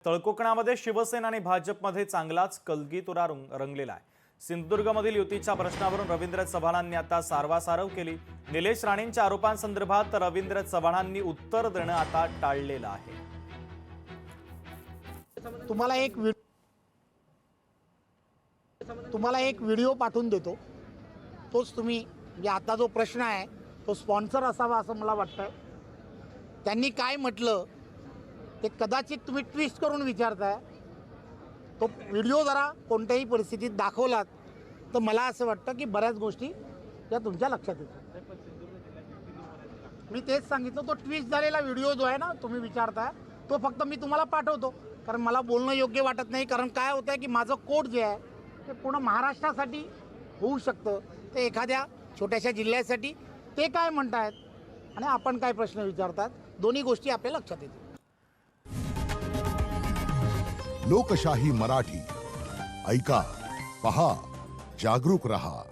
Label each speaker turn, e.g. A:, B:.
A: तळकोकणामध्ये शिवसेना आणि भाजपमध्ये चांगलाच कलगीतुरा रंगलेला आहे। सिंधुदुर्गमधील युतीच्या प्रश्नावरून रवींद्र चव्हाणांनी आता सारवासारव केली। निलेश राणेंच्या आरोपांसंदर्भात रवींद्र चव्हाणांनी उत्तर देणं आता टाळलेलं आहे।
B: तुम्हाला एक व्हिडिओ पाठवून देतो, तोच तुम्ही आता जो प्रश्न आहे तो स्पॉन्सर असावा असं मला वाटतं। त्यांनी काय म्हटलं ते कदाचित तुम्ही ट्विस्ट करून विचारताय। तो व्हिडिओ जरा कोणत्याही परिस्थितीत दाखवलात तर मला असं वाटतं की बऱ्याच गोष्टी त्या तुमच्या लक्षात येतात। मी तेच सांगितलं, तो ट्विस्ट झालेला व्हिडिओ जो आहे ना तुम्ही विचारताय तो फक्त मी तुम्हाला पाठवतो, कारण मला बोलणं योग्य वाटत नाही। कारण काय होतं की माझं कोड जे आहे ते पूर्ण महाराष्ट्रासाठी होऊ शकतं, ते एखाद्या छोट्याशा जिल्ह्यासाठी ते काय म्हणतायत आणि आपण काय प्रश्न विचारतात, दोन्ही गोष्टी आपल्या लक्षात येतील।
C: लोकशाही मराठी ऐका, पहा, जागरूक रहा।